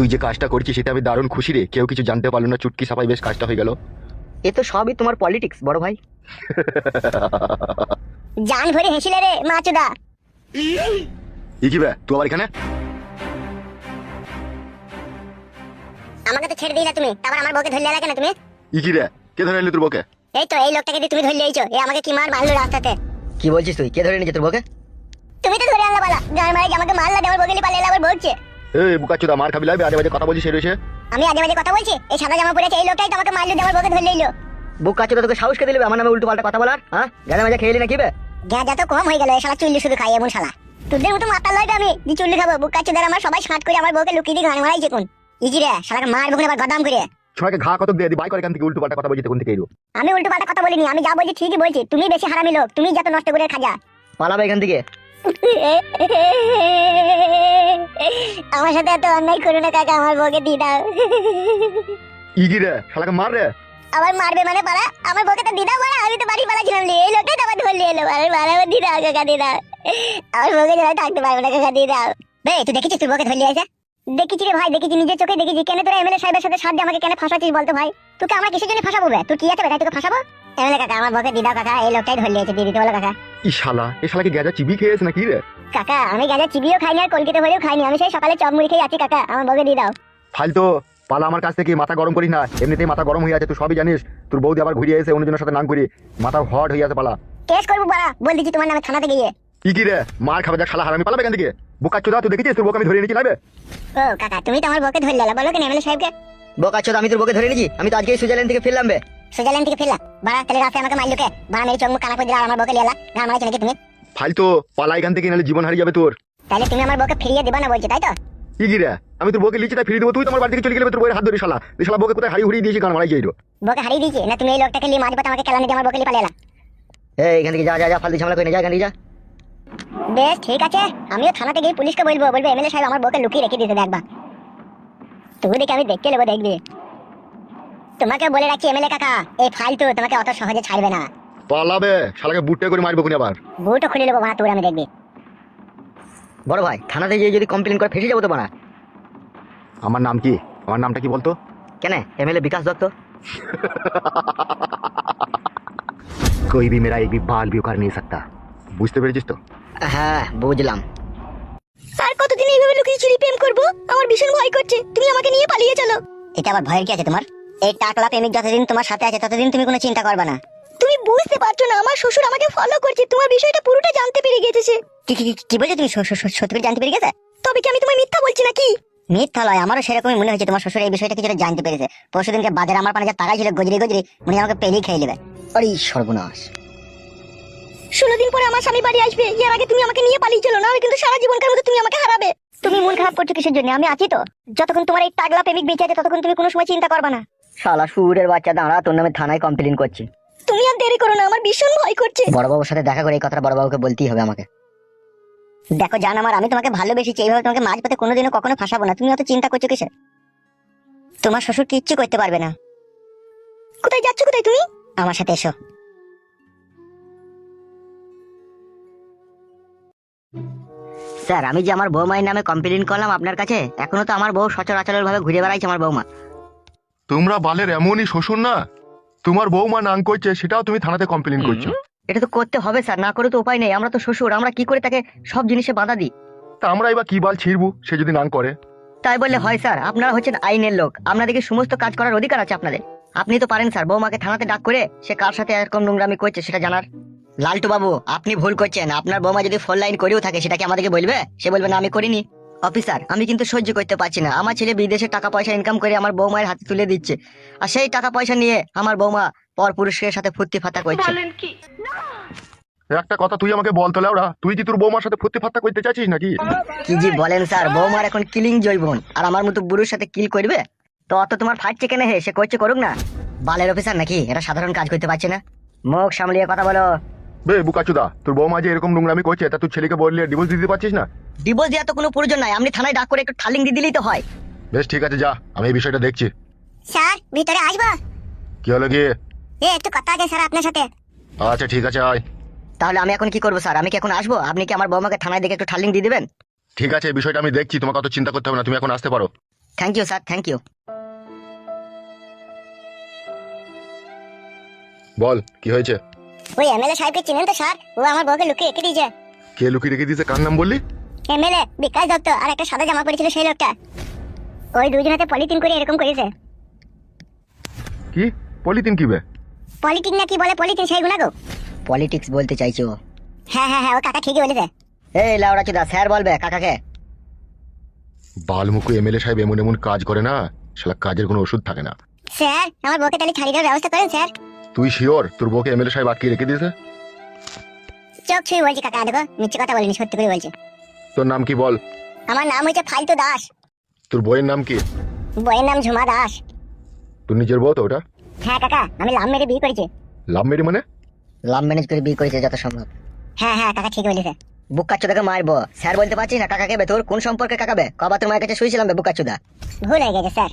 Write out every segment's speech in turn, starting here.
তুই যে কাজটা করছিস সেটা আমি দারুণ খুশি রে, কেউ কিছু জানতে পারলো না, চুটকি সাপাই বেশ কাজটা হয়ে গেল। এ তো সবই তোমার পলিটিক্স বড় ভাই। জান ভরে হেসিলে রে মাচুদা। কি বে তুই আবার এখানে? আমাকে তো ছেড়ে দিলে তুমি, তারপর আমার বউকে ধরলে কেন তুমি? কি রে, কে ধরে এলি তোর বউকে? এই তো এই লোকটাকে দিয়ে তুমি ধরলে এইছো, এ আমাকে কি মারলো রাস্তাতে। কি বলছিস তুই? কে ধরে নিয়েছে তোর বউকে? তুমি তো ধরে আনলা বালা, গান মারে আমাকে মারলা, আমার বউকে পালিয়ে আবার বলছে। এই বুকাচোদা মার খাবি লাগবে, আজে বাজে কথা বলছিস রয়েছে। আমি আজে বাজে কথা বলছি? এই সাদা জামা পরে আছে এই লোকটাই তো আমাকে মারলো, আমার বউকে ধরলে এলো। বুকাচোদা তোকে সাহস কে দিলে আমার নামে উল্টো পাল্টা কথা বলার? হ্যাঁ, গানা মাজা খেয়ে এলি নাকি বে? গ্যাজা তো কম হয়ে গেল, এই শালা চুল্লি শুধু খাই এমন শালা। তোদের মতো মাতাল লয় আমি যে চুল্লি খাবো? বুকাচোদার আমার সবাই সাঁত করে আমার বউকে লুকিয়ে দিয়ে গান মারাইছে কোন। ইজি রে শালাকে মারবো আবার গদাম করে। ছোড়াকে ঘা কত দিয়ে দি বাই করে এখান থেকে, উল্টো পাল্টা কথা বলছিস কোন থেকে এলো? আমি উল্টো পাল্টা কথা বলিনি, আমি যা বলছি ঠিকই বলছি। তুমি বেশি হারামি লোক, তুমি যত নষ্ট করে খাজা। পালাবে এখান থেকে। আমার সাথে এত অন্যায় করো না কাকা, আমার বউকে দিয়ে দাও। কি রে শালাকে মার রে। আবার মারবে মানে পালা? আমার বউকে তো দিয়ে দাও বাড়া, আমি তো বাড়ি পালাছিলাম, এই লোকটাই তো আবার ধরলে এলো। আরে বাড়া আমার দিয়ে দাও কাকা, দিয়ে দাও। আমার বউকে যারা থাকতে পারবে না কাকা, দিয়ে দাও। বে তুই দেখেছিস তোর বউকে ধরলে আছে? দেখেছি রে ভাই, দেখেছি, নিজের চোখে দেখেছি। কেন তোরা এমএলএ সাহেবের সাথে সাথে আমাকে কেন ফাঁসাচ্ছিস বলতো ভাই? তোকে আমরা কিসের জন্য ফাঁসাবো বে? তোর কি আছে বে তোকে ফাঁসাবো? এমএলএ কাকা আমার বউকে দিয়ে দাও কাকা, এই লোকটাই ধরলে আছে, দিয়ে দিতে বলো কাকা। ই শালা, এই শালাকে গেজা চিবি খেয়েছে নাকি রে? কাকা আমি গাঁজা চিবিও খাইনি আর কলকাতা ভরেও খাইনি, আমি সেই সকালে চপ মুড়ি খেয়ে আছি কাকা, আমার বউকে দিয়ে দাও। ফালতো পালা আমার কাছ থেকে, মাথা গরম করিস না, এমনিতেই মাথা গরম হয়ে আছে, তুই সবই জানিস। তোর বৌদি আবার ঘুরিয়ে এসে অন্যজনের সাথে নাম করি, মাথা হট হয়ে আছে। পালা, কেস করবো বাড়া, বল দিচ্ছি তোমার নামে থানাতে গিয়ে। কি রে মার খাবে যা শালা হারামি, পালাবে এখান থেকে। বুকাচোদা তুই দেখেছিস তোর বউকে আমি ধরে নিয়েছি লাবে? ও কাকা তুমি তো আমার বউকে ধরলে, বলো কেন এমএলএ সাহেবকে? বুকাচোদা আমি তোর বউকে ধরে নিয়েছি? আমি তো আজকে সুইজারল্যান্ড থেকে ফিরলাম বে। সুইজারল্যান্ড থেকে ফিরলা বাড়া? তাহলে রাতে আমাকে মারলো কে বাড়া? মেরে চোখ মুখ কানা করে দিলা, আমার বউকে লিয়ালা, গান মারাইছো নাকি তুমি? ফালতো পালা এখান থেকে, নাহলে জীবন হারিয়ে যাবে তোর। তাহলে তুমি আমার বউকে ফিরিয়ে দিবা না বলছো, তাই তো? কি রে আমি তোর বউকে লিচি তাই ফিরিয়ে দেবো, তুই তোমার বাড়ি থেকে চলে গেলে তোর বউয়ের হাত ধরে শালা। এই শালা বউকে কোথায় হারিয়ে হুড়িয়ে দিয়েছি, গান মারাই যাই। বউকে হারিয়ে দিয়েছি না তুমি? এই লোকটাকে নিয়ে মাঝপথে আমাকে কেলানি দিয়ে আমার বউকে লিয়ে পালিয়ে। এই এখান থেকে যা যা যা, ফালতু ঝামেলা করে না, যা এখান থেকে যা। বেশ ঠিক আছে, আমিও থানাতে গিয়ে পুলিশকে বলবো এমএলএ সাহেব আমার বউকে লুকিয়ে রেখে দিয়েছে দেখবা। তুই দেখে আমি দেখতে নেবো, দেখবি। তোমাকে বলে রাখছি এমএলএ কাকা, এই ফালতু তোমাকে অত সহজে ছাড়বে না। পালাবে শালাকে বুটে করে মারবো কোন আবার। বুটও খুলে নেবো বাড়া তোর, আমি দেখবি। বড় ভাই থানাতে গিয়ে যদি কমপ্লেন করে ফেসে যাবো তো বানা। আমার নাম কি? আমার নামটা কি বলতো? কেন? এমএলএ বিকাশ দত্ত। कोई भी मेरा एक भी बाल भी उखाड़ नहीं सकता, বুঝতে পেরেছিস তো? হ্যাঁ বুঝলাম। আর কতদিন এইভাবে লুকিয়ে চুরি প্রেম করবো? আমার ভীষণ ভয় করছে, তুমি আমাকে নিয়ে পালিয়ে চলো। এটা আবার ভয়ের কি আছে তোমার? এই টাকলা প্রেমিক যতদিন তোমার সাথে আছে ততদিন তুমি কোনো চিন্তা করবে না। তুমি বুঝতে পারছো না, আমার শ্বশুর আমাকে ফলো করছে, তোমার বিষয়টা পুরোটা জানতে পেরে গেছে। কি বলছো তুমি? সত্যি করে জানতে পেরে গেছে? তবে কি আমি তোমায় মিথ্যা বলছি নাকি? মিথ্যা লয়, আমারও সেরকমই মনে হয়েছে তোমার শ্বশুর এই বিষয়টা কিছুটা জানতে পেরেছে। পরশুদিনকে বাজারে আমার পানে যা টাকা ছিল গজরি গজরি, মনে হয় আমাকে পেলেই খেয়ে নেবে। আরে সর্বনাশ। 16 দিন পরে আমার স্বামী বাড়ি আসবে, এর আগে তুমি আমাকে নিয়ে পালিয়ে চলো, না আমি কিন্তু সারা জীবনকার মতো তুমি আমাকে হারাবে। তুমি মন খারাপ করছো কিসের জন্য? আমি আছি তো, যতক্ষণ তোমার এই টাগলা প্রেমিক বেঁচে আছে ততক্ষণ তুমি কোনো সময় চিন্তা করবে না। শালা সুরের বাচ্চা দাঁড়া, তোর নামে থানায় কমপ্লেন করছি। তুমি আর দেরি করো না, আমার ভীষণ ভয় করছে। বড়বাবুর সাথে দেখা করে এই কথাটা বড়বাবুকে বলতেই হবে আমাকে। দেখো জান আমার, আমি তোমাকে ভালোবেসেছি, এইভাবে তোমাকে মাঝপথে কোনোদিনও কখনো ফাঁসাবো না। তুমি অত চিন্তা করছো কিসের? তোমার শ্বশুর কিচ্ছু করতে পারবে না। কোথায় যাচ্ছ কোথায় তুমি? আমার সাথে এসো। স্যার আমি যে আমার বৌমায়ের নামে কমপ্লেন করলাম আপনার কাছে, এখনো তো আমার বউ সচরাচর ভাবে ঘুরে বেড়াইছে আমার বৌমা। তোমরা বালের এমনই শ্বশুর না, তোমার বৌমা নাং করছে সেটাও তুমি থানাতে কমপ্লেন করছো। এটা তো করতে হবে স্যার, না করে তো উপায় নেই। আমরা তো শ্বশুর, আমরা কি করে তাকে সব জিনিসে বাধা দিই? তা আমরা এবার কি বাল ছিড়বো সে যদি নাং করে? তাই বললে হয় স্যার? আপনারা হচ্ছেন আইনের লোক, আপনাদেরকে সমস্ত কাজ করার অধিকার আছে আপনাদের। আপনি তো পারেন স্যার বৌমাকে থানাতে ডাক করে সে কার সাথে এরকম নোংরামি করছে সেটা জানার। লালটু বাবু আপনি ভুল করছেন, আপনার বৌমা যদি ফোন লাইন করেও থাকে সেটা কি আমাদেরকে বলবে? সে বলবে না আমি করিনি। অফিসার আমি কিন্তু সহ্য করতে পারছি না, আমার ছেলে বিদেশে টাকা পয়সা ইনকাম করে আমার বৌমায়ের হাতে তুলে দিচ্ছে, আর সেই টাকা পয়সা নিয়ে আমার বৌমা পর পুরুষের সাথে ফুর্তি ফাতা করছে। একটা কথা তুই আমাকে বলতো লেওড়া, তুই কি তোর বৌমার সাথে ফুর্তি ফাত্তা করতে চাচ্ছিস নাকি? কি জি বলেন স্যার, বৌমার এখন কিলিং জৈবন, আর আমার মতো বুড়োর সাথে কিল করবে? তো অত তোমার ফাটছে কেন? হে সে করছে করুক না, বালের অফিসার নাকি এটা সাধারণ কাজ করতে পারছে না? মুখ সামলিয়ে কথা বলো। বে বুকাচুদা, তোর বৌমা যে এরকম নোংরামি করছে তা তুই ছেলেকে বললে ডিভোর্স দিতে পারছিস না? ডিভোর্স দেওয়া তো কোনো প্রয়োজন নাই, আপনি থানায় ডাক করে একটু ঠালিং দিয়ে দিলেই তো হয়। বেশ ঠিক আছে, যা, আমি এই বিষয়টা দেখছি। স্যার ভিতরে আসবো? কি হলো গিয়ে? একটু কথা আছে স্যার আপনার সাথে। আচ্ছা ঠিক আছে আয়। তাহলে আমি এখন কি করবো স্যার? আমি কি এখন আসবো? আপনি কি আমার বৌমাকে থানায় দেখে একটু ঠালিং দিয়ে দিবেন? ঠিক আছে, এই বিষয়টা আমি দেখছি, তোমাকে অত চিন্তা করতে হবে না, তুমি এখন আসতে পারো। Thank you sir, thank you. বল কি হয়েছে? ওই এমএলএ সাহেবকে চিনেন তো স্যার? ও আমার বউকে লুকিয়ে রেখে দিয়েছে। কে লুকিয়ে রেখে দিয়েছে? কার নাম বললি? এমএলএ বিকাশ দত্ত আর একটা সাদা জামা পরেছিল সেই লোকটা। ওই দুজন হাতে পলিথিন করে এরকম করেছে। কি পলিথিন কি বে? পলিটিক না কি বলে পলিথিন সেইগুলো গো। পলিটিক্স বলতে চাইছো? হ্যাঁ হ্যাঁ হ্যাঁ, ও কাকা ঠিকই বলেছে। এই লাউড়া চুদা, স্যার বলবে কাকাকে? বালমুখু এমএলএ সাহেব এমন এমন কাজ করে না, শালা কাজের কোনো ওষুধ থাকে না। স্যার আমার বউকে তাহলে ছাড়িয়ে দেওয়ার ব্যবস্থা করেন স্যার। তুই শিওর তোর বউকে এমএলএ সাহেব আটকে রেখে দিয়েছে? চোখ ছুঁয়ে বলছি কাকা, দেখো মিথ্যে কথা বলিনি, সত্যি করে বলছি। তোর নাম কি বল? আমার নাম হচ্ছে ফালতু দাস। তোর বইয়ের নাম কি? বইয়ের নাম ঝুমা দাস। তোর নিজের বউ তো ওটা? হ্যাঁ কাকা, আমি লাভ মেরে বিয়ে করেছি। লাভ মেরি মানে? লাভ ম্যানেজ করে বিয়ে করেছে যত সম্ভব। হ্যাঁ হ্যাঁ কাকা ঠিক বলেছে। বুকাচ্চুদাকে মারবো স্যার বলতে পারছিস না? কাকাকে বে, তোর কোন সম্পর্কে কাকাবে? কবা তোর মায়ের কাছে শুয়েছিলাম বে বুকাচ্চুদা। ভুল হয়ে গেছে স্যার,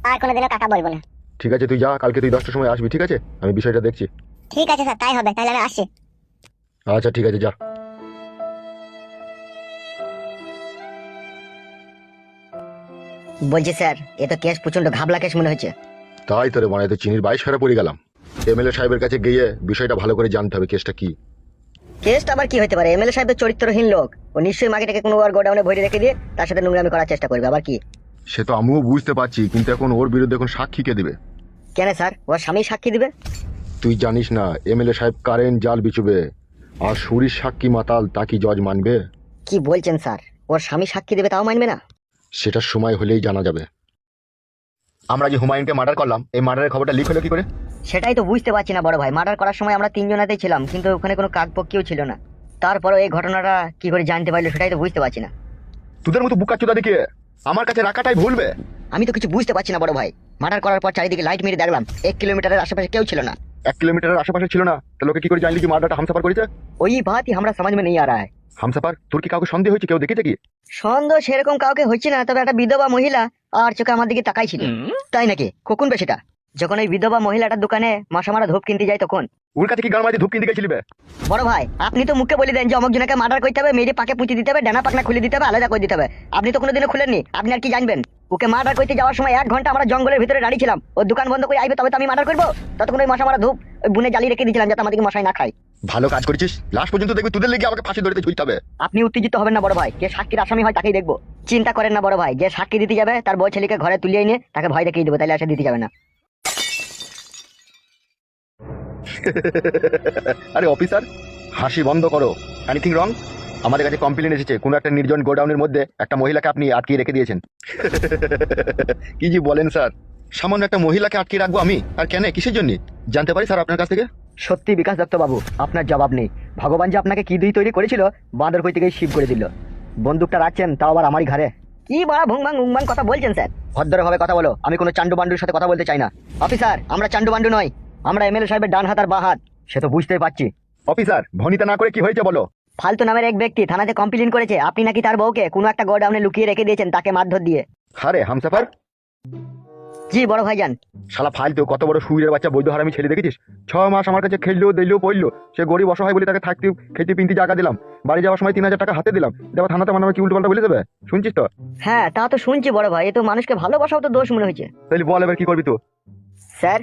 আর কোনোদিনও কাকা বলবো না। ঠিক আছে তুই যা, কালকে তুই 10টার সময় আসবি, ঠিক আছে? আমি বিষয়টা দেখছি। ঠিক আছে স্যার, তাই হবে, তাহলে আমি আসছি। আচ্ছা ঠিক আছে, যা। বলছি স্যার, এ তো কেস প্রচন্ড ঘাবলা কেস মনে হচ্ছে। তাই তোরে মানে তো চিনির 22 ফেরা পড়ে গেলাম। এমএলএ সাহেবের কাছে গিয়ে বিষয়টা ভালো করে জানতে হবে, কেসটা কি। কেসটা আবার কি হতে পারে? এমএলএ সাহেব তো চরিত্রহীন লোক, ও নিশ্চয়ই মাগিটাকে কোনো আর গোডাউনে ভরে রেখে দিয়ে তার সাথে নোংরামি করার চেষ্টা করবে। আবার কি? সে তো আমিও বুঝতে পারছি, কিন্তু এখন ওর বিরুদ্ধে এখন সাক্ষী কে দিবে? কেন স্যার, ওর স্বামী সাক্ষী দিবে? তুই জানিস না এমএলএ সাহেব কারেন্ট জাল বিচুবে, আর সুরির সাক্ষী মাতাল তা কি জজ মানবে? কি বলছেন স্যার? ওর স্বামী সাক্ষী দেবে তাও মানবে না? সেটার সময় হলেই জানা যাবে। আমরা যে হুমায়ুনকে মার্ডার করলাম, এই মার্ডারের খবরটা লিক হলো কি করে? সেটাই তো বুঝতে পারছি না বড় ভাই। মার্ডার করার সময় আমরা তিনজনাতেই ছিলাম, কিন্তু ওখানে কোনো কাকপক্ষীও ছিল না। তারপরে এই ঘটনাটা কি করে জানতে পারলো সেটাই তো বুঝতে পারছি না। তোদের মতো বুকাচোদা দেখে আমার কাছে রাখাটাই ভুলবে। আমি তো কিছু বুঝতে পারছি না বড় ভাই। মার্ডার করার পর চারিদিকে লাইট মেরে দেখলাম, 1 কিলোমিটারের আশেপাশে কেউ ছিল না। 1 কিলোমিটারের আশেপাশে ছিল না, তো লোকে কি করে জানলি যে মার্ডারটা হামসাফার করেছে? ওই बात ही हमरा समझ में नहीं आ रहा है। হামসাফার? তোর কি কাউকে সন্দেহ হয়েছে? কেউ দেখেছে কি? সন্দেহ সেরকম কাউকে হচ্ছে না, তবে একটা বিধবা মহিলা আর চোখে আমার দিকে তাকাই ছিল। তাই নাকি? কখন বে সেটা? যখন ওই বিধবা মহিলাটার দোকানে মাসামারা ধূপ কিনতে যায় তখন। ওর কাছে কি গালমারি ধূপ কিনতে গেছিলি বে? বড় ভাই, আপনি তো মুখে বলে দেন যে অমুক জনকে মার্ডার করতে হবে, মেরে পাকে পুঁতি দিতে হবে, ডানা পাকনা খুলে দিতে হবে, আলাদা করে দিতে হবে। আপনি তো কোনোদিনও খুলেননি, আপনি আর কি জানবেন? ওকে মার্ডার করতে যাওয়ার সময় 1 ঘন্টা আমরা জঙ্গলের ভিতরে দাঁড়িয়ে ছিলাম। ওর দোকান বন্ধ করে আইবে তবে তো আমি মার্ডার করবো। ততক্ষণ ওই মাসামারা ধূপ ওই বুনে জ্বালিয়ে রেখে দিয়েছিলাম যাতে আমাদেরকে মশাই না খায়। ভালো কাজ করেছিস, লাস্ট পর্যন্ত দেখবি তোদের লেগে আমাকে ফাঁসি ধরতে ঝুলতে হবে। আপনি উত্তেজিত হবেন না বড় ভাই, যে সাক্ষীর আসামি হয় তাকেই দেখবো। চিন্তা করেন না বড় ভাই, যে সাক্ষী দিতে যাবে তার বউ ছেলেকে ঘরে তুলিয়ে নিয়ে তাকে ভয় দেখিয়ে দেবো, তাইলে আসে দিতে যাবে না। আরে অফিসার, হাসি বন্ধ করো। Anything wrong? আমাদের কাছে কমপ্লেন এসেছে কোনো একটা নির্জন গোডাউনের মধ্যে একটা মহিলাকে আপনি আটকে রেখে দিয়েছেন। কি জি বলেন স্যার? সামান্য একটা মহিলাকে আটকে রাখবো আমি? আর কেন, কিসের জন্য জানতে পারি স্যার আপনার কাছ থেকে? সত্যি বিকাশ দত্ত বাবু, আপনার জবাব নেই। ভগবান যে আপনাকে কি দিয়ে তৈরি করেছিল, বাঁদর কই থেকে শিব করে দিল। বন্দুকটা রাখছেন তাও আবার আমারই ঘরে। কি বড় ভুংবাং উংবাং কথা বলছেন স্যার? ভদ্রভাবে কথা বলো, আমি কোনো চান্ডু বান্ডুর সাথে কথা বলতে চাই না। অফিসার, আমরা চান্ডু বান্ডু নয়, আমরা এমএলএ সাহেবের ডান হাত আর বাঁ হাত। সে তো বুঝতেই পারছি। অফিসার ভনিতা না করে কি হয়েছে বলো। ফালতু নামের এক ব্যক্তি থানাতে কমপ্লেন করেছে আপনি নাকি তার বউকে কোনো একটা গোডাউনে লুকিয়ে রেখে দিয়েছেন, তাকে মারধর দিয়ে। আরে হামসাফার? জি বড় ভাইজান। শালা ফালতু, কত বড় সুইরের বাচ্চা বৈধ হারামি ছেলে দেখেছিস? 6 মাস আমার কাছে খেললো দিলো পড়লো, সে গরিব অসহায় বলে তাকে থাকতে খেতে পিনতে জায়গা দিলাম, বাড়ি যাওয়ার সময় 3000 টাকা হাতে দিলাম, দেওয়া থানাতে মানে কি উল্টো পাল্টা বলে দেবে? শুনছিস তো? হ্যাঁ তা তো শুনছি বড় ভাই, এ তো মানুষকে ভালোবাসাও তো দোষ মনে হয়েছে। তাহলে বল এবার কি করবি তো? স্যার,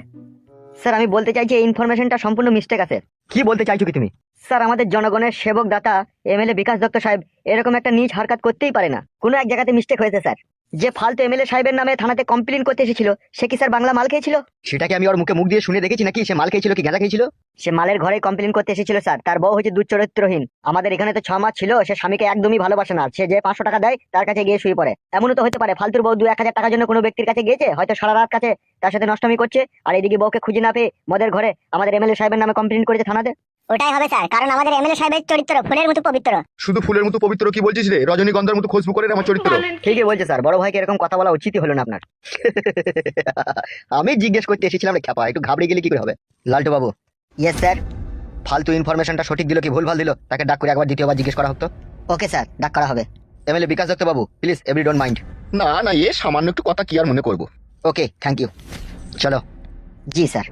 স্যার আমি বলতে চাইছি এই ইনফরমেশনটা সম্পূর্ণ মিস্টেক আছে। কি বলতে চাইছো কি তুমি? স্যার, আমাদের জনগণের সেবক দাতা এমএলএ বিকাশ দত্ত সাহেব এরকম একটা নিজ হারকাত করতেই পারে না। কোনো এক জায়গাতে মিস্টেক হয়েছে স্যার। যে ফালতু এমএলএ সাহেবের নামে থানাতে কমপ্লেন করতে এসেছিল, সে কি স্যার বাংলা মাল খেয়েছিল? সেটাকে আমি ওর মুখে মুখ দিয়ে শুনে দেখেছি নাকি? সে মাল খেয়েছিল কি গাঁজা খেয়েছিল? সে মালের ঘরে কমপ্লেন করতে এসেছিল স্যার। তার বউ হচ্ছে দুশ্চরিত্রহীন। আমাদের এখানে তো 6 মাস ছিল, সে স্বামীকে একদমই ভালোবাসে না। সে যে 500 টাকা দেয় তার কাছে গিয়ে শুয়ে পড়ে। এমনও তো হতে পারে ফালতুর বউ 2-1000 টাকার জন্য কোনো ব্যক্তির কাছে গিয়েছে, হয়তো সারা রাত কাছে তার সাথে নষ্টমী করছে, আর এদিকে বউকে খুঁজে না পেয়ে মদের ঘরে আমাদের এমএলএ সাহেবের নামে কমপ্লেন করেছে থানাতে। ওটাই হবে স্যার, কারণ আমাদের এমএলএ সাহেবের চরিত্র ফুলের মতো পবিত্র। শুধু ফুলের মতো পবিত্র কি বলছিস রে? রজনীগন্ধার মতো খুশবু করে রে আমার চরিত্র। ঠিকই বলছে স্যার, বড় ভাইকে এরকম কথা বলা উচিতই হলো না আপনার। আমি জিজ্ঞেস করতে এসেছিলাম রে খ্যাপা, একটু ঘাবড়ে গেলে কি করে হবে? লালটু বাবু। Yes sir. ফালতু ইনফরমেশনটা সঠিক দিল কি ভুলভাল দিল, তাকে ডাক করে একবার দ্বিতীয়বার জিজ্ঞেস করা হতো। ওকে স্যার, ডাক করা হবে। MLA Bikash Dutta Babu, please every don't mind. না না, এ সামান্য একটু কথা কি আর মনে করবো। ওকে, থ্যাংক ইউ। চলো। জি স্যার।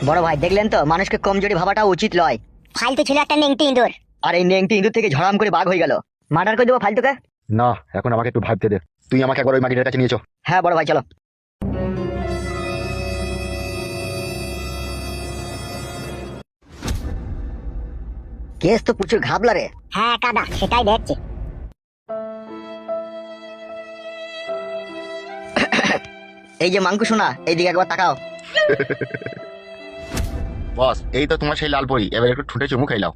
বড় ভাই দেখলেন তো, মানুষকে কমজোরি ভাবাটা উচিত নয়। ফালতু ছিল একটা নেংটি ইঁদুর। আর এই নেংটি ইঁদুর থেকে ঝড়াম করে বাঘ হয়ে গেল। মার্ডার করে দেবো ফালতুকে। না, এখন আমাকে একটু ভাবতে দে। তুই আমাকে একবার ওই মাগিটার কাছে নিয়েছো। হ্যাঁ বড় ভাই চলো। কেস তো প্রচুর ঘাবলা রে। হ্যাঁ কাদা, সেটাই দেখছি। এই যে মাঙ্কু শোনা, এইদিকে একবার তাকাও। বস, এই তো তোমার সেই লাল পরি, এবার একটু ঠুঁটে চুমু খাইলাও।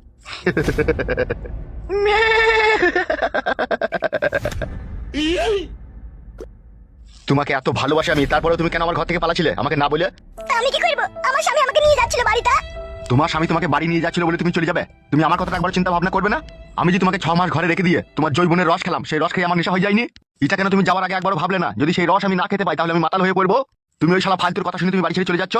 তোমাকে এত ভালোবাসি আমি, তারপরে তুমি কেন আমার ঘর থেকে পালাছিলে আমাকে না বলে? তা আমি কি করবো? আমার স্বামী আমাকে নিয়ে যাচ্ছিল বাড়িতে। তোমার স্বামী তোমাকে বাড়ি নিয়ে যাচ্ছিল বলে তুমি চলে যাবে? তুমি আমার কথা একবার চিন্তা ভাবনা করবে না? আমি যে তোমাকে 6 মাস ঘরে রেখে দিয়ে তোমার জৈবনের রস খেলাম, সেই রস খেয়ে আমার নেশা হয়ে যায়নি? এটা কেন তুমি যাওয়ার আগে একবারও ভাবলে না? যদি সেই রস আমি না খেতে পাই তাহলে আমি মাতাল হয়ে পড়বো। তুমি ওই শালা ফালতুর কথা শুনে তুমি বাড়ি ছেড়ে চলে যাচ্ছ।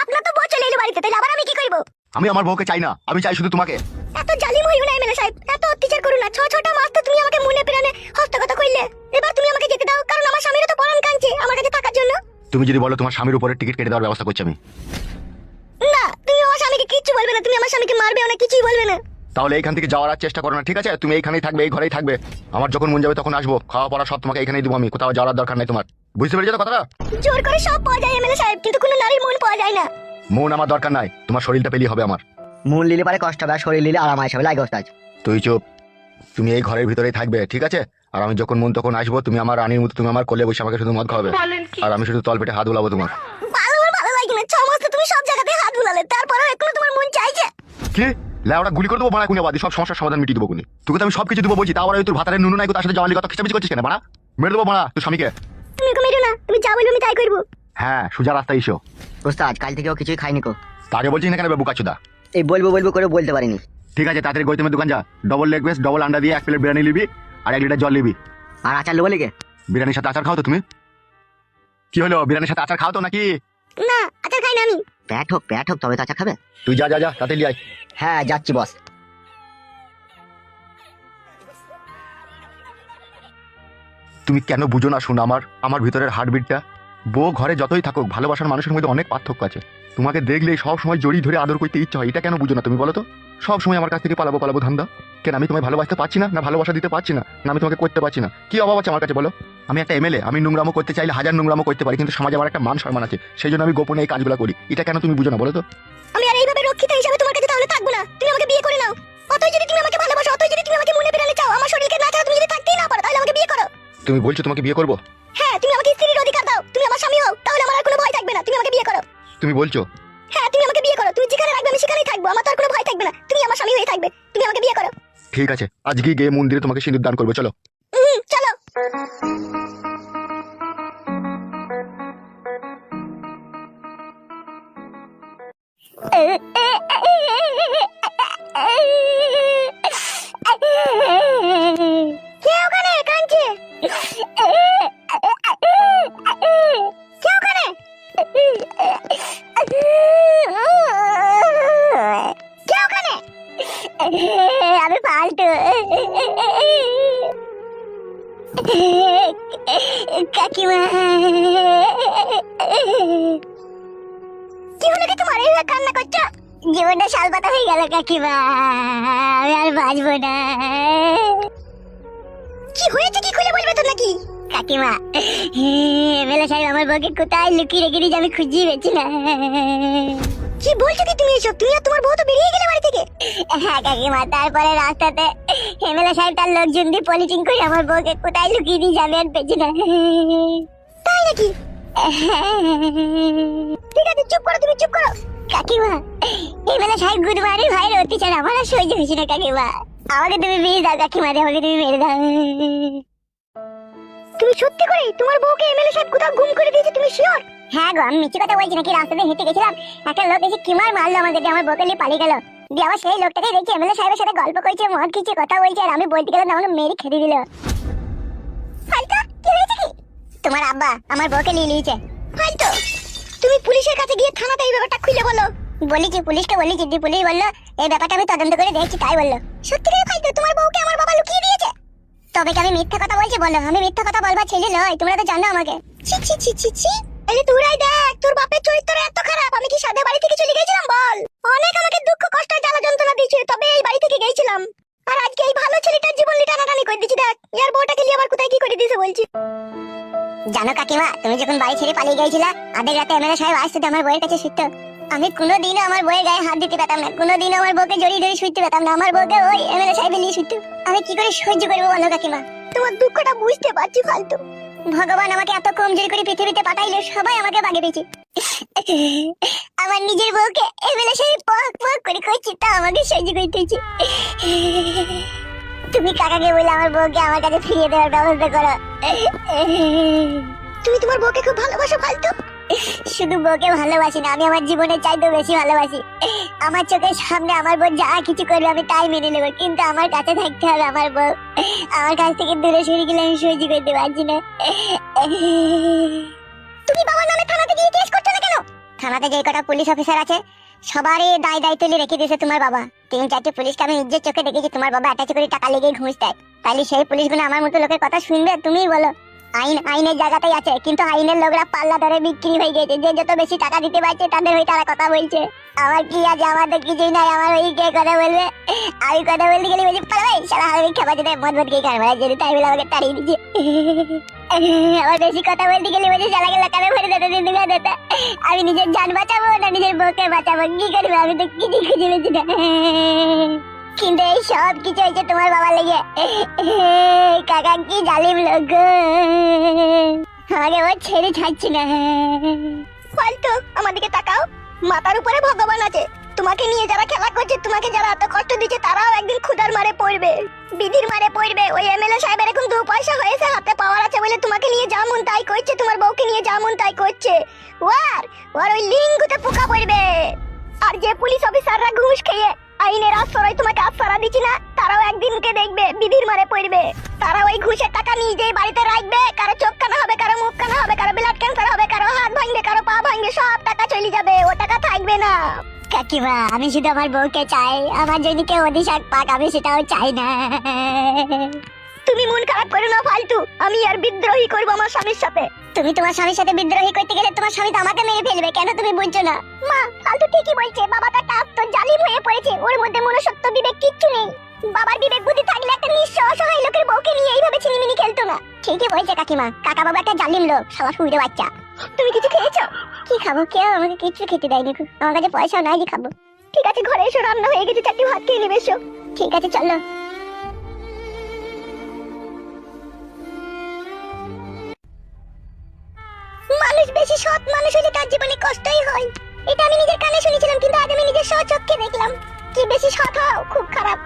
আপনার তো বউ চলে এলো বাড়িতে, তাহলে আবার আমি কি করবো? আমি আমার বউকে চাই না, আমি চাই শুধু তোমাকে। এত জালিম হইও না এমএলএ সাহেব, এত অত্যাচার করো না। 6টা মাস তো তুমি আমাকে মনে প্রাণে হস্তগত কইলে, এবার তুমি আমাকে যেতে দাও, কারণ আমার স্বামীরও তো পরাণ কাঁদছে আমার কাছে থাকার জন্য। তুমি যদি বলো তোমার স্বামীর উপরে টিকিট কেটে দেওয়ার ব্যবস্থা করছি আমি। না, তুমি আমার স্বামীকে কিচ্ছু বলবে না, তুমি আমার স্বামীকে মারবেও না, কিছুই বলবে না। তাহলে এইখান থেকে যাওয়ার আর চেষ্টা করো না, ঠিক আছে? তুমি এইখানেই থাকবে, এই ঘরেই থাকবে। আমার যখন মন যাবে তখন আসবো, খাওয়া পড়া সব তোমাকে এখানেই দেবো আমি, কোথাও যাওয়ার দরকার নেই তোমার। বুঝতে পেরেছো তো কথাটা? জোর করে সব পাওয়া যায় এমএলএ সাহেব, কিন্তু কোনো নারীর মন পাওয়া যায় না। মন আমার দরকার নাই, তোমার শরীরটা পেলেই হবে আমার। মন লিলে পারে কষ্ট হবে, আর শরীর লিলে আরাম আসবে। লাগে ওস্তাদ। তুই চুপ, তুমি এই ঘরের ভিতরেই থাকবে, ঠিক আছে? আর আমি যখন মন তখন আসবো, তুমি আমার রানীর মতো, তুমি আমার কোলে বসে আমাকে শুধু মদ খাওয়াবে, আর আমি শুধু তল পেটে হাত বুলাবো তোমার। ভালো লাগে না। 6 মাস তো তুমি সব জায়গাতে হাত বুলালে, তারপরেও এখনো তোমার মন চাইছে? কি লেওড়া গুলি করে দেবো বাড়া, কোনে বাদি সব সমস্যার সমাধান মিটিয়ে দেবো কোনে। তোকে তো আমি সবকিছু দেবো বলছি, তাও আবার ওই তোর ভাতারের নুনু নাই, তার সাথে জওয়ালি কথা খিচামিচি করছিস কেন বাড়া? মেরে দেবো বাড়া তোর স্বামীকে। তুমি ওকে মেরো না, তুমি যা বলবে আমি তাই করবো। হ্যাঁ, সোজা রাস্তায় এসো। ওস্তাদ কাল থেকেও কিছুই খাইনি কো। তাকে বলছি না কেন বুকাচুদা? এই বলবো বলবো করে বলতে পারিনি। ঠিক আছে, তাড়াতাড়ি গৌতমের দোকান যা, ডবল লেগ পিস, ডবল আন্ডা দিয়ে 1 প্লেট বিরিয়ানি নিবি, আর 1 লিটার জল নিবি। আর আচার লোবো লেগে? বিরিয়ানির সাথে আচার খাও তো তুমি? কি হলো, বিরিয়ানির সাথে আচার খাও তো নাকি? না, আচার খাই না আমি। প্যাট হোক তবে তো আচার খাবে। তুই যা যা যা, তাড়াতাড়ি আয়। হ্যাঁ যাচ্ছি বস। তুমি কেন বুঝো না শোনো আমার ভিতরের হার্টবিটটা? বউ ঘরে যতই থাকুক, ভালোবাসার মানুষের মধ্যে অনেক পার্থক্য আছে। তোমাকে দেখলেই সব সময় জড়িয়ে ধরে আদর করতে ইচ্ছা হয়, এটা কেন বুঝো না তুমি বলো তো? সব সময় আমার কাছ থেকে পালাবো ধান্দা কেন? আমি তোমায় ভালোবাসতে পারছি না, না ভালোবাসা দিতে পারছি না, না আমি তোমাকে করতে পারছি না? কি অভাব আছে আমার কাছে বলো? আমি একটা এমএলএ, আমি নোংরামো করতে চাইলে হাজার নোংরামো করতে পারি, কিন্তু সমাজে আমার একটা মান সম্মান আছে, সেই জন্য আমি গোপনে এই কাজগুলো করি। এটা কেন তুমি বুঝো না বলো তো? আমি আর এইভাবে রক্ষিতা হিসেবে তোমার কাছে তাহলে থাকবো না। তুমি আমাকে বিয়ে করে নাও। অতই যদি তুমি আমাকে ভালোবাসো, অতই যদি তুমি আমাকে মনে প্রাণে চাও, আমার শরীরকে না চাও, তুমি যদি থাকতেই না পারো, তাহলে আমাকে বিয়ে করো। তুমি বলছো তোমাকে বিয়ে করবো? হ্যাঁ, তুমি আমাকে স্ত্রীর অধিকার দাও, তুমি আমার স্বামী হও, তাহলে আমার আর কোনো ভয় থাকবে না। তুমি আমাকে বিয়ে করো। তুমি বলছো? হ্যাঁ, তুমি আমাকে বিয়ে করো। তুমি যেখানে রাখবে আমি সেখানেই থাকবো, আমার তো আর কোনো ভয় থাকবে না। তুমি আমার স্বামী হয়ে থাকবে, তুমি আমাকে বিয়ে করো। ঠিক আছে, আজকে গিয়ে মন্দিরে তোমাকে সিঁদুর দান করবো, চলো। চলো। কে ওখানে কাঁদছে? কে ওখানে? কে ওখানে? আমি ফালতু। কাকিমা, কি হলো কি তোমার? এইভাবে কান্না করছো? জীবনটা শালপাতা হয়ে গেল কাকিমা, আমি আর বাঁচবো না। কি হয়েছে, কি খুলে বলবে তো নাকি? কাকিমা, এমএলএ সাহেব আমার বউকে কোথায় লুকিয়ে রেখে দিয়েছে, আমি খুঁজেই পেয়েছি না। কি বলছো কি তুমি এসব? তুমি আর তোমার বউ তো বেরিয়ে গেলে বাড়ি থেকে। হ্যাঁ কাকিমা, তারপরে রাস্তাতে এমএলএ সাহেব তার লোকজন দিয়ে পলিটিং করে আমার বউকে কোথায় লুকিয়ে দিয়ে যাবে আর পেয়েছি না। তাই নাকি? ঠিক আছে, চুপ করো, তুমি চুপ করো। কাকিমা, এমএলএ সাহেব গুরুবারি ভাইয়ের অত্যাচার আমার আর সহ্য হয়েছে না কাকিমা। আমাকে তুমি বিয়ে দাও কাকিমা, আমাকে তুমি মেরে দাও। তুমি সত্যি করে তোমার বউকে এমএলএ সাহেব কোথাও গুম করে দিয়েছে, তুমি শিওর? হ্যাঁ গো, আমি মিথ্যে কথা বলছি নাকি? রাস্তাতে হেঁটে গেছিলাম, একটা লোক এসে কিমার মারলো আমাদেরকে, আমার বউকে নিয়ে পালিয়ে গেল। দিয়ে আবার সেই লোকটাকে দেখি এমএলএ সাহেবের সাথে গল্প করছে, মদ খেয়েছে, কথা বলছে, আর আমি বলতে গেলাম আমাকে মেরে খেতে দিল। ফালতু, কি হয়েছে কি? তোমার আব্বা আমার বউকে নিয়ে নিয়েছে। ফালতু, তুমি পুলিশের কাছে গিয়ে থানাতে এই ব্যাপারটা খুলে বলো। বলেছি, পুলিশকে বলেছি, দি পুলিশ বললো এই ব্যাপারটা আমি তদন্ত করে দেখছি, তাই বললো। সত্যি করে ফালতু, তোমার বউকে আমার বাবা লুকিয়ে দিয়েছে? তবে কি আমি মিথ্যা কথা বলছি বলো? আমি মিথ্যা কথা বলবার ছেলে নয়, তোমরা তো জানো আমাকে। ছি ছি ছি ছি ছি, এই তুরাই দেখ, তোর বাপের চরিত্র এত খারাপ। আমি কি সাদে বাড়ি থেকে চলে গেছিলাম বল? অনেক আমাকে দুঃখ কষ্ট জ্বালা যন্ত্রণা দিয়েছে, তবে এই বাড়ি থেকে গেছিলাম। আর আজকে এই ভালো ছেলেটার জীবন টানাটানি করে দিচ্ছি। দেখ ইয়ার বউটাকে নিয়ে আবার কোথায় কি করে দিয়েছে বলছি। জানো কাকিমা, তুমি যখন বাড়ি ছেড়ে পালিয়ে গিয়েছিলা, আধেক রাতে এমএলএ সাহেব আসতে আমার বউয়ের কাছে শুইতো। আমি কোনোদিনও আমার বউয়ের গায়ে হাত দিতে পেতাম না, কোনোদিনও আমার বউকে জড়িয়ে ধরে শুইতে পেতাম না। আমার বউকে ওই এমএলএ সাহেব নিয়ে শুইতো। আমি কি করে সহ্য করবো বলো কাকিমা? তোমার দুঃখটা বুঝতে পারছি ফালতু। ভগবান আমাকে এত কমজোরি করে পৃথিবীতে পাঠাইলো, সবাই আমাকে বাগে পেয়েছে। আমার নিজের বউকে এমএলএ সাহেব পক পক করে কইছে, তা আমাকে সহ্য করতে হচ্ছে। তুমি কাকাকে বলে আমার বউকে আমার কাছে ফিরিয়ে দেওয়ার ব্যবস্থা করো। তুমি তোমার বউকে খুব ভালোবাসো ফালতু? শুধু বউকে ভালোবাসি না, আমি আমার জীবনের চাইতেও বেশি ভালোবাসি। আমার চোখের সামনে আমার বউ যা কিছু করবে আমি তাই মেনে নেবো, কিন্তু আমার কাছে থাকতে হবে আমার বউ। আমার কাছ থেকে দূরে সরে গেলে আমি সহ্য করতে পারছি না। তুমি বাবার নামে থানাতে গিয়ে কেস করছো না কেন? থানাতে যে কটা পুলিশ অফিসার আছে সবারই দায় দায়িত্ব রেখে দিয়েছে তোমার বাবা। 3-4টে পুলিশকে আমি নিজের চোখে দেখেছি তোমার বাবা অ্যাটাচ করে টাকা লেগে ঘুষ দেয়। তাহলে সেই পুলিশগুলো আমার মতো লোকের কথা শুনবে? তুমিই বলো। আইন আইনের জায়গাতেই আছে, কিন্তু আইনের লোকরা পাল্লা ধরে বিক্রি হয়ে গেছে। যে যত বেশি টাকা দিতে পারছে তাদের হয়ে তারা কথা বলছে। আমার কি আছে? আমার তো কিছুই নাই। আমার ওই কে কথা বলবে? আমি কথা বলতে গেলে বলছি পালা ভাই সারা হাতে খাবার যেতে মদ মদ খেয়ে খাবার যেতে, তাই বলে আমাকে তাড়িয়ে দিচ্ছে। আমার বেশি কথা বলতে গেলে বলছি শালাকে লাকারে ভরে দিতে দিতে দিতে। আমি নিজের জান বাঁচাবো না নিজের বউকে বাঁচাবো? কি করবো? আমি তো কিছু খুঁজে পেয়েছি না। কিন্তু এই সব কিছু হয়েছে তোমার বাবা লেগে। কাকা কি জালিম লোক গো। আমাকে ও ছেড়ে ছাড়ছি না। ফালতু আমার দিকে তাকাও। মাথার উপরে ভগবান আছে। তোমাকে নিয়ে যারা খেলা করছে, তোমাকে যারা এত কষ্ট দিচ্ছে, তারাও একদিন ক্ষুধার মারে পড়বে, বিধির মারে পড়বে। ওই এমএলএ সাহেবের এখন 2 পয়সা হয়েছে, হাতে পাওয়ার আছে বলে তোমাকে নিয়ে যা মন তাই করছে, তোমার বউকে নিয়ে যা মন তাই করছে। ওর ওই লিঙ্গুতে পোকা পড়বে। আর যে পুলিশ অফিসাররা ঘুষ খেয়ে আইনের আশ্রয় তোমাকে আশ্রয় দিচ্ছি না, তারাও একদিনকে দেখবে বিধির মারে পড়বে। তারা ওই ঘুষের টাকা নিজেই বাড়িতে রাখবে। কারো চোখ কানা হবে, কারো মুখ কানা হবে, কারো ব্লাড ক্যান্সার হবে, কারো হাত ভাঙবে, কারো পা ভাঙবে, সব টাকা চলে যাবে, ও টাকা থাকবে না। কাকিমা, আমি শুধু আমার বউকে চাই, আমার যদি কেউ অধিশাক পাক আমি সেটাও চাই না। তুমি মন খারাপ করো না ফালতু। আমি আর বিদ্রোহী করবো আমার স্বামীর সাথে। তুমি তোমার স্বামীর সাথে বিদ্রোহী করতে গেলে তোমার স্বামী তো আমাকে মেরে ফেলবে। কেন তুমি বুঝছো না? মা ফালতু ঠিকই বলছে। বাবাটা তো জালিম হয়ে পড়েছে, ওর মধ্যে মনুষ্যত্ব বিবেক কিচ্ছু নেই। বাবার বিবেক বুদ্ধি থাকলে একটা নিঃস্ব অসহায় লোকের বউকে নিয়ে এইভাবে ছিনিমিনি খেলতো না। ঠিকই বলছে কাকিমা, কাকা বাবা একটা জালিম লোক, শালা শুইরে বাচ্চা। তুমি কিছু খেয়েছো? কি খাবো? কেউ আমাকে কিছু খেতে দেয়নি, আমার কাছে পয়সাও নাই যে খাবো। ঠিক আছে, ঘরে এসো, রান্না হয়ে গেছে, 4টি ভাত খেয়ে নেবে এসো। ঠিক আছে চলো। মানুষ বেশি সৎ মানুষ হলে তার জীবনে কষ্টই হয়, এটা আমি নিজের কানে শুনেছিলাম, কিন্তু আজ আমি নিজের স্বচক্ষে দেখলাম। কি বেশি সৎ হও খুব খারাপ।